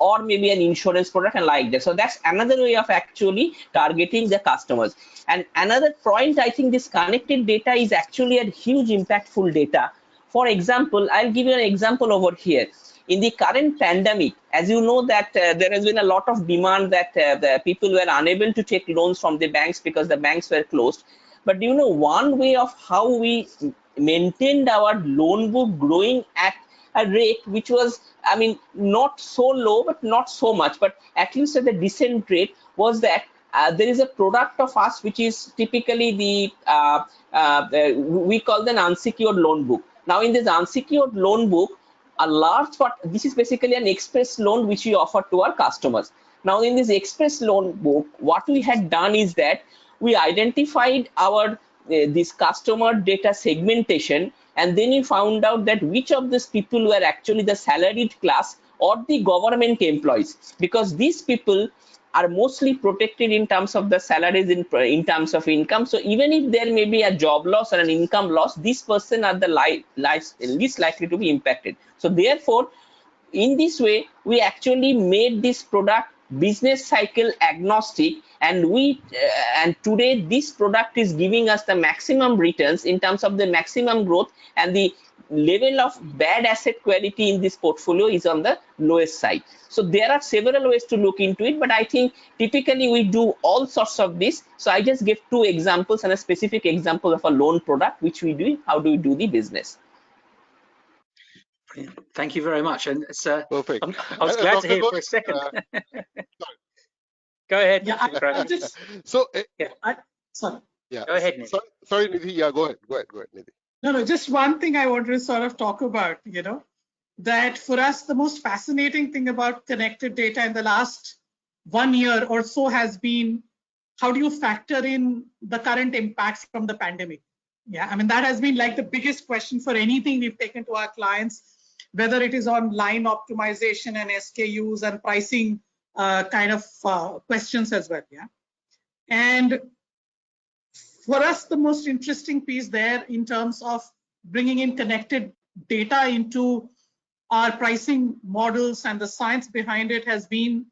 or maybe an insurance product and like that. So that's another way of actually targeting the customers. And another point, I think this connected data is actually a huge impactful data. For example, I'll give you an example over here. In the current pandemic, as you know that there has been a lot of demand that the people were unable to take loans from the banks because the banks were closed. But do you know one way of how we maintained our loan book growing at a rate which was, I mean, not so low, but not so much, but at least at a decent rate, was that there is a product of us which is typically we call the unsecured loan book. Now, in this unsecured loan book, a large part, this is basically an express loan which we offer to our customers. Now, in this express loan book, what we had done is that we identified our this customer data segmentation, and then we found out that which of these people were actually the salaried class or the government employees, because these people are mostly protected in terms of the salaries in terms of income. So even if there may be a job loss or an income loss, this person are the least likely to be impacted. So therefore, in this way, we actually made this product business cycle agnostic, and and today this product is giving us the maximum returns in terms of the maximum growth, and the level of bad asset quality in this portfolio is on the lowest side. So there are several ways to look into it, but I think typically we do all sorts of this. So I just gave two examples and a specific example of a loan product which we do. How do we do the business? Thank you very much. And it's perfect. I was glad to hear for a second. Go ahead. Yeah, so sorry. Yeah. Go ahead, Nidhi. Sorry, Nidhi. Yeah, go ahead, Nidhi. No, just one thing I wanted to sort of talk about, that for us, the most fascinating thing about connected data in the last 1 year or so has been, how do you factor in the current impacts from the pandemic? Yeah, I mean, that has been like the biggest question for anything we've taken to our clients, whether it is on line optimization and SKUs and pricing kind of questions as well. Yeah. And for us, the most interesting piece there in terms of bringing in connected data into our pricing models and the science behind it has been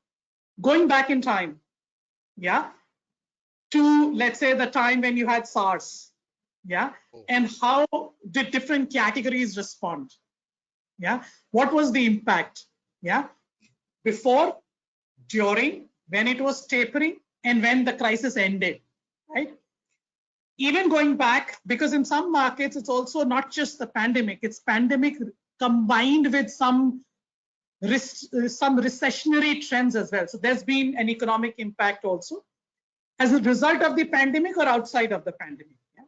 going back in time, yeah, to, let's say, the time when you had SARS, yeah, and how did different categories respond, yeah, what was the impact, yeah, before, during, when it was tapering, and when the crisis ended, right? Even going back, because in some markets, it's also not just the pandemic, it's pandemic combined with some recessionary trends as well. So there's been an economic impact also as a result of the pandemic or outside of the pandemic. Yeah?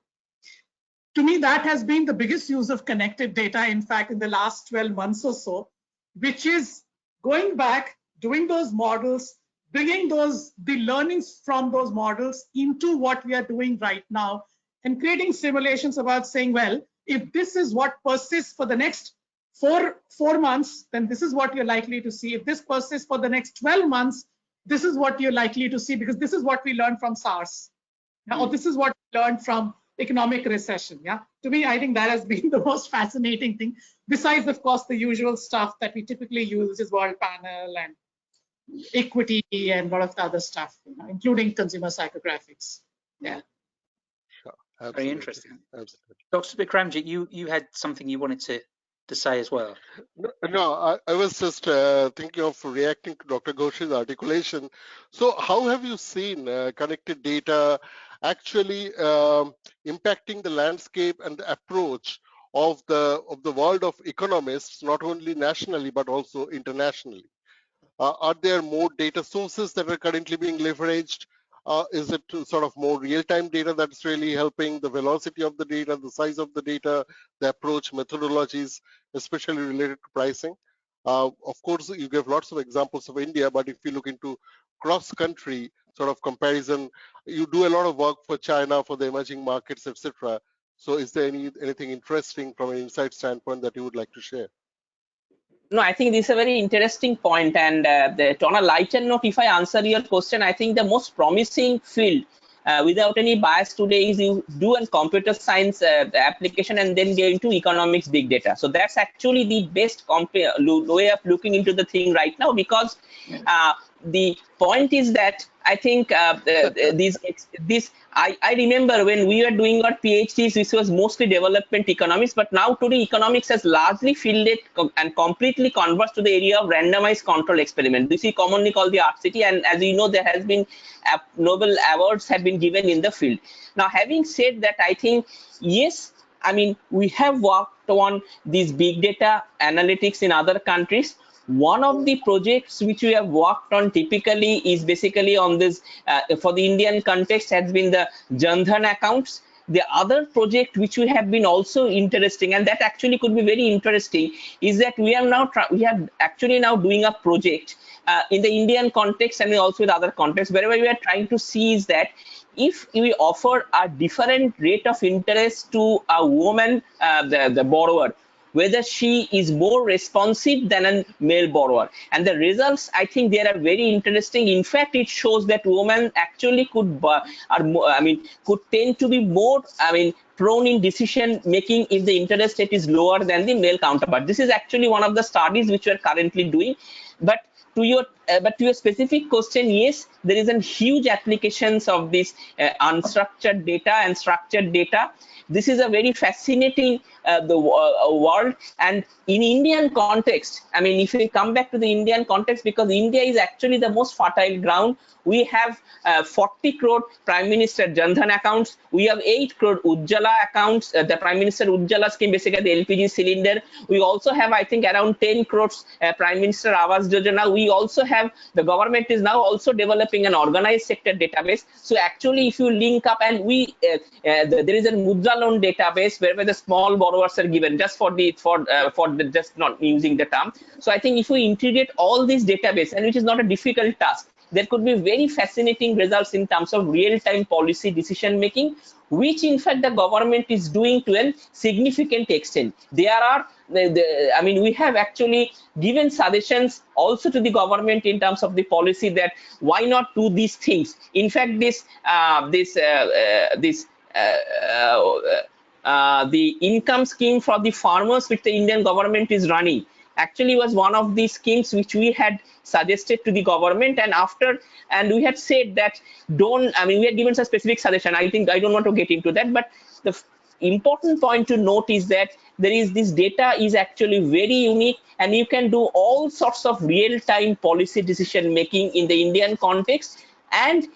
To me, that has been the biggest use of connected data, in fact, in the last 12 months or so, which is going back, doing those models, bringing the learnings from those models into what we are doing right now, and creating simulations about saying, well, if this is what persists for the next four months, then this is what you're likely to see. If this persists for the next 12 months, this is what you're likely to see because this is what we learned from SARS. Or this is what we learned from economic recession. Yeah, to me, I think that has been the most fascinating thing. Besides, of course, the usual stuff that we typically use, which is World Panel and equity and a lot of the other stuff, including consumer psychographics. Yeah. Sure. Very interesting. Absolutely. Dr. Bikramjit, you had something you wanted to say as well. No, I was just thinking of reacting to Dr. Ghosh's articulation. So how have you seen connected data actually impacting the landscape and the approach of the world of economists, not only nationally but also internationally? Are there more data sources that are currently being leveraged? Is it sort of more real-time data that's really helping, the velocity of the data, the size of the data, the approach, methodologies, especially related to pricing? Of course, you gave lots of examples of India, but if you look into cross-country sort of comparison, you do a lot of work for China, for the emerging markets, etc. So is there anything interesting from an insight standpoint that you would like to share? No, I think this is a very interesting point. And on a lighter note, if I answer your question, I think the most promising field without any bias today is you do a computer science application and then get into economics big data. So that's actually the best way of looking into the thing right now, because the point is that I think I remember when we were doing our PhDs, this was mostly development economics, but now today economics has largely fielded and completely converged to the area of randomized control experiment. This is commonly called the RCT, and as you know, there has been Nobel awards have been given in the field. Now, having said that, I think yes, I mean we have worked on these big data analytics in other countries. One of the projects which we have worked on typically is basically on this for the Indian context has been the Jan Dhan accounts. The other project which we have been also interesting, and that actually could be very interesting, is that we are actually now doing a project in the Indian context and also with other contexts, wherever we are trying to see is that if we offer a different rate of interest to a woman, the borrower, whether she is more responsive than a male borrower. And the results, I think they are very interesting. In fact, it shows that women actually could tend to be more, prone in decision making if the interest rate is lower than the male counterpart. This is actually one of the studies which we are currently doing. But to your specific question, yes, there is a huge applications of this unstructured data and structured data. This is a very fascinating world, and in Indian context, if we come back to the Indian context, because India is actually the most fertile ground, we have 40 crore Prime Minister Jan Dhan accounts, we have 8 crore Ujjwala accounts, the Prime Minister Ujjwala scheme, basically the LPG cylinder. We also have, I think, around 10 crores Prime Minister Awas Yojana. We also have, the government is now also developing an organized sector database. So actually, if you link up, and there is a Mudra loan database where the small borrowers are given, just just not using the term. So I think if we integrate all these database, and which is not a difficult task, there could be very fascinating results in terms of real-time policy decision making, which in fact the government is doing to a significant extent. We have actually given suggestions also to the government in terms of the policy that why not do these things. In fact, the income scheme for the farmers which the Indian government is running actually was one of the schemes which we had suggested to the government, and we had said that we had given some specific suggestion. I think I don't want to get into that, but the important point to note is that this data is actually very unique, and you can do all sorts of real-time policy decision making in the Indian context. And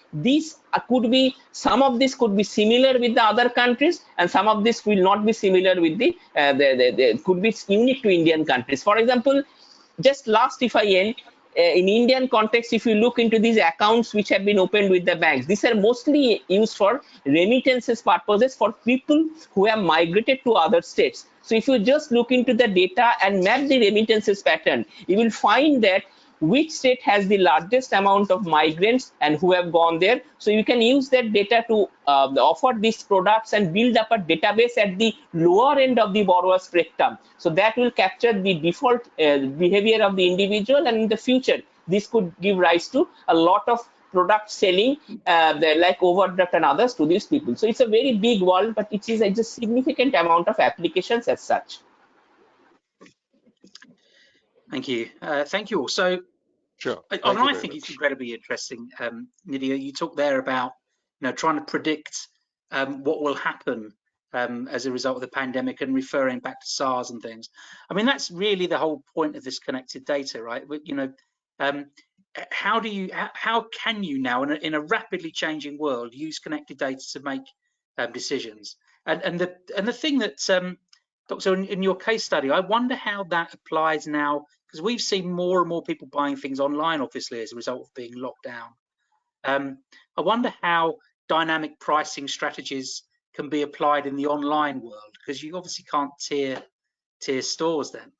some of this could be similar with the other countries, and some of this will not be similar with could be unique to Indian countries. For example, just last, if I end, in Indian context, if you look into these accounts which have been opened with the banks, these are mostly used for remittances purposes for people who have migrated to other states. So if you just look into the data and map the remittances pattern, you will find that which state has the largest amount of migrants and who have gone there. So you can use that data to offer these products and build up a database at the lower end of the borrower spectrum. So that will capture the default behavior of the individual, and in the future this could give rise to a lot of product selling, like overdraft and others to these people. So it's a very big world, but it is a significant amount of applications as such. Thank you. Thank you all. So, Sure. I think it's incredibly interesting, Nidhi. You talked there about trying to predict what will happen as a result of the pandemic and referring back to SARS and things. I mean, that's really the whole point of this connected data, right? How can you now, in a rapidly changing world, use connected data to make decisions? And the thing that, Doctor, in your case study, I wonder how that applies now, because we've seen more and more people buying things online, obviously, as a result of being locked down. I wonder how dynamic pricing strategies can be applied in the online world, because you obviously can't tier stores then.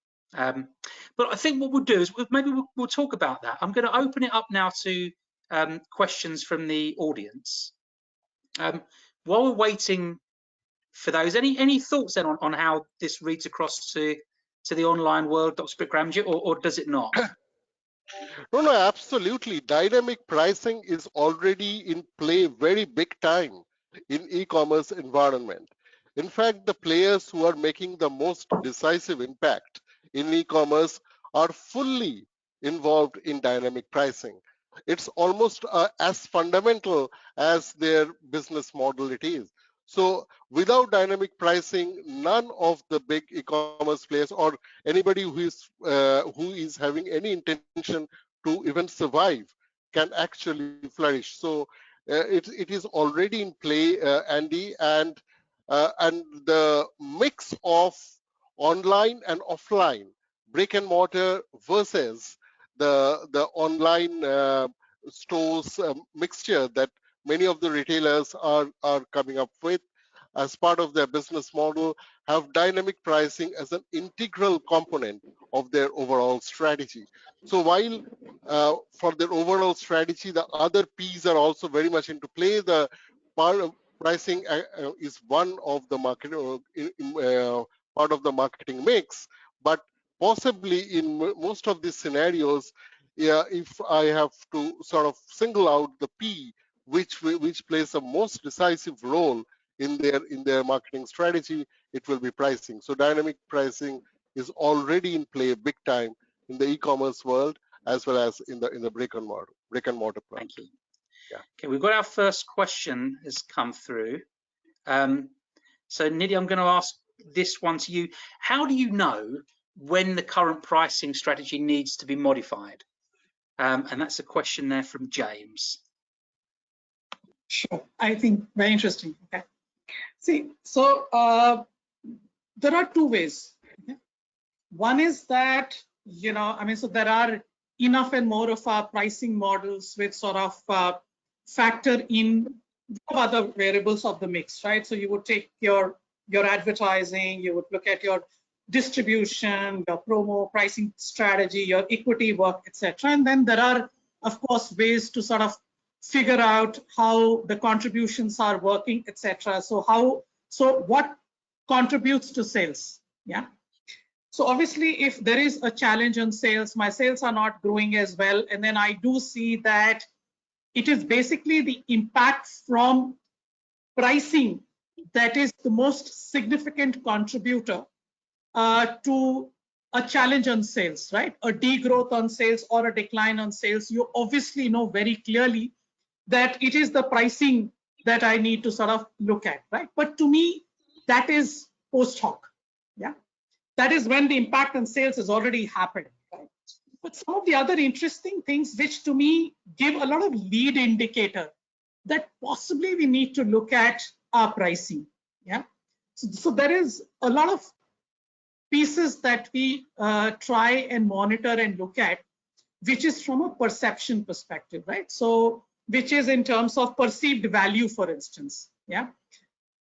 But I think what we'll do is maybe we'll talk about that. I'm going to open it up now to questions from the audience. While we're waiting for those, any thoughts then on how this reads across to the online world, Dr. Spikramjit, or does it not? No, absolutely. Dynamic pricing is already in play very big time in e-commerce environment. In fact, the players who are making the most decisive impact in e-commerce are fully involved in dynamic pricing. It's almost as fundamental as their business model it is. So without dynamic pricing, none of the big e-commerce players or anybody who is having any intention to even survive can actually flourish. So it is already in play, Andy, and the mix of online and offline, brick and mortar versus the online stores mixture that many of the retailers are coming up with as part of their business model, have dynamic pricing as an integral component of their overall strategy. So while for their overall strategy, the other P's are also very much into play. The part of pricing is one of the market part of the marketing mix, but possibly in most of these scenarios, if I have to sort of single out the P, which plays the most decisive role in their marketing strategy, it will be pricing. So dynamic pricing is already in play big time in the e-commerce world as well as in the brick and mortar plant. Thank you. Yeah. Okay, we've got our first question has come through. So Nidhi, I'm going to ask this one to you. How do you know when the current pricing strategy needs to be modified? And that's a question there from James. Sure, I think very interesting. Okay. See, so there are two ways. Okay? One is that, so there are enough and more of our pricing models which sort of factor in other variables of the mix, right? So you would take your advertising, you would look at your distribution, your promo, pricing strategy, your equity work, etc. And then there are, of course, ways to sort of figure out how the contributions are working, etc. So what contributes to sales? Yeah. So obviously, if there is a challenge on sales, my sales are not growing as well, and then I do see that it is basically the impact from pricing that is the most significant contributor to a challenge on sales, right? A degrowth on sales or a decline on sales. You obviously know very clearly that it is the pricing that I need to sort of look at, right? But to me, that is post hoc, yeah? That is when the impact on sales has already happened, right? But some of the other interesting things which to me give a lot of lead indicator that possibly we need to look at our pricing, yeah? So there is a lot of pieces that we try and monitor and look at, which is from a perception perspective, right? So which is in terms of perceived value, for instance, yeah?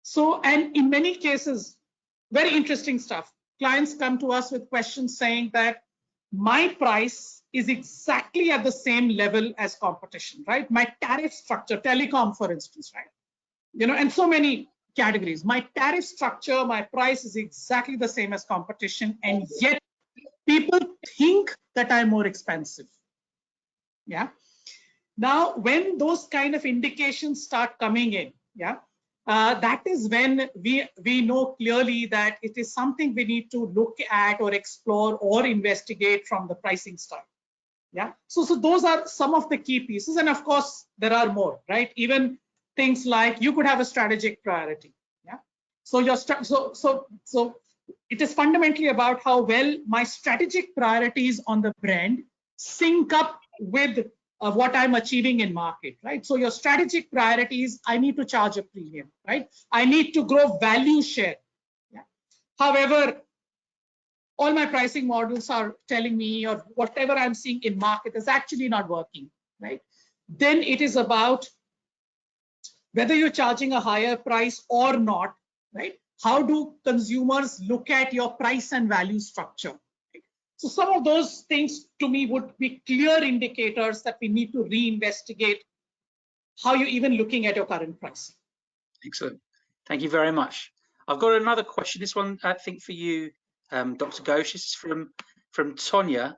So, and in many cases, very interesting stuff. Clients come to us with questions saying that my price is exactly at the same level as competition, right? My tariff structure, telecom, for instance, right? And so many categories. My tariff structure, my price is exactly the same as competition, and yet people think that I'm more expensive. Yeah. Now, when those kind of indications start coming in, yeah, that is when we know clearly that it is something we need to look at or explore or investigate from the pricing side. Yeah. So those are some of the key pieces, and of course there are more, right? Even things like you could have a strategic priority. Yeah. So your so it is fundamentally about how well my strategic priorities on the brand sync up with what I'm achieving in market, right? So your strategic priorities, I need to charge a premium, right? I need to grow value share. Yeah. However, all my pricing models are telling me, or whatever I'm seeing in market is actually not working, right? Then it is about whether you're charging a higher price or not, right? How do consumers look at your price and value structure? Right? So some of those things to me would be clear indicators that we need to reinvestigate how you're even looking at your current price. Excellent. Thank you very much. I've got another question. This one, I think, for you, Dr. Ghosh. This is from Tonya.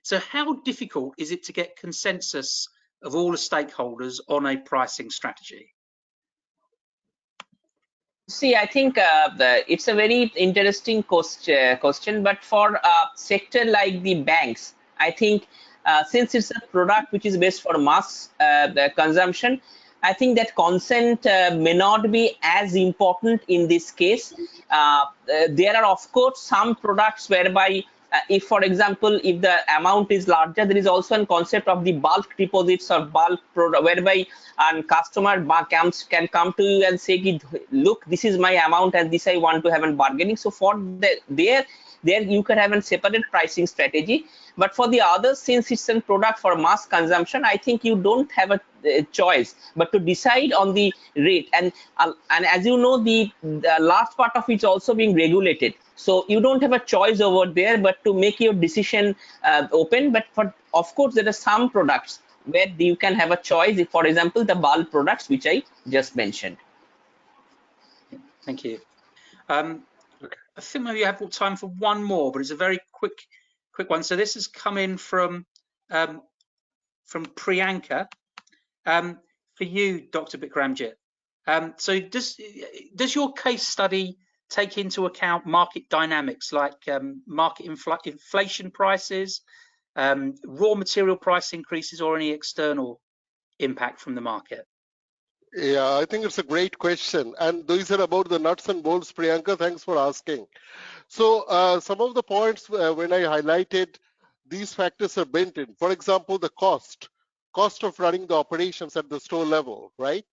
So how difficult is it to get consensus of all the stakeholders on a pricing strategy? See, I think it's a very interesting question, but for a sector like the banks, I think since it's a product which is based for mass the consumption, I think that consent may not be as important in this case. There are, of course, some products whereby if, for example, if the amount is larger, there is also a concept of the bulk deposits or bulk product, whereby a customer can come to you and say, look, this is my amount and this I want to have a bargaining. So for there you can have a separate pricing strategy. But for the others, since it's a product for mass consumption, I think you don't have a choice but to decide on the rate. And as you know, the last part of it's also being regulated. So you don't have a choice over there, but to make your decision open. But of course, there are some products where you can have a choice. For example, the bulk products, which I just mentioned. Thank you. I think maybe I have time for one more, but it's a very quick one. So this has come in from Priyanka. For you, Dr. Bikramjit. So does your case study take into account market dynamics like market inflation prices, raw material price increases, or any external impact from the market? Yeah, I think it's a great question. And these are about the nuts and bolts, Priyanka. Thanks for asking. So some of the points when I highlighted, these factors are built in. For example, the cost of running the operations at the store level, right?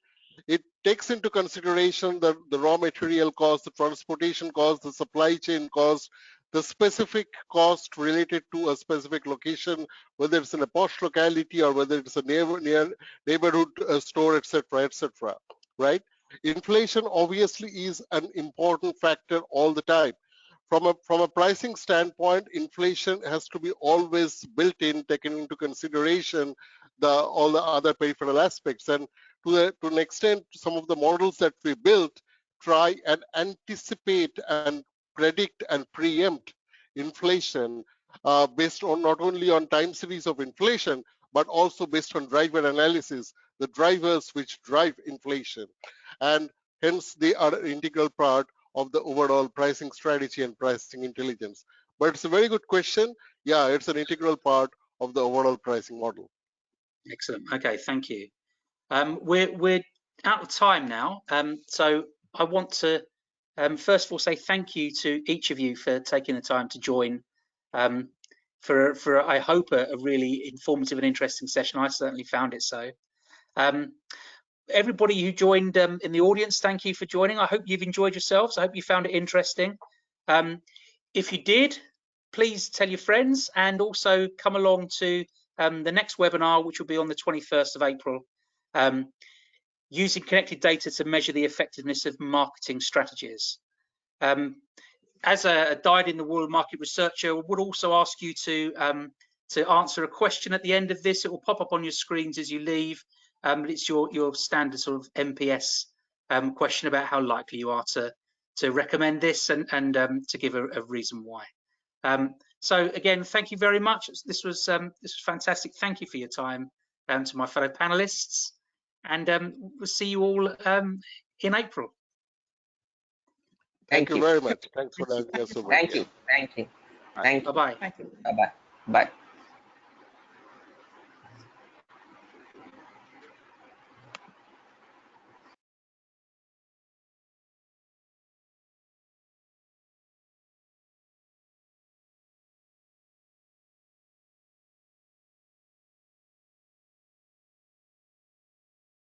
It takes into consideration the raw material cost, the transportation cost, the supply chain cost, the specific cost related to a specific location, whether it's in a posh locality or whether it's a neighborhood store, etc., right? Inflation obviously is an important factor all the time. From a pricing standpoint, inflation has to be always built in, taken into consideration all the other peripheral aspects. And to an extent, some of the models that we built try and anticipate and predict and preempt inflation based on not only on time series of inflation, but also based on driver analysis, the drivers which drive inflation. And hence they are an integral part of the overall pricing strategy and pricing intelligence. But it's a very good question. Yeah, it's an integral part of the overall pricing model. Excellent. Okay, thank you. We're out of time now, so I want to first of all say thank you to each of you for taking the time to join for I hope a really informative and interesting session. I certainly found it so. Everybody who joined in the audience, thank you for joining. I hope you've enjoyed yourselves. I hope you found it interesting. If you did, please tell your friends and also come along to the next webinar, which will be on the 21st of April, using connected data to measure the effectiveness of marketing strategies. As a dyed-in-the-wool market researcher, I would also ask you to answer a question at the end of this. It will pop up on your screens as you leave. It's your standard sort of MPS question about how likely you are to recommend this and to give a reason why. So again, thank you very much. This was fantastic. Thank you for your time, to my fellow panelists, and we'll see you all in April. Thank you very much. Thanks for having us over. Thank you. Thank you. Thank you. Bye-bye. Thank you. Bye-bye. Bye.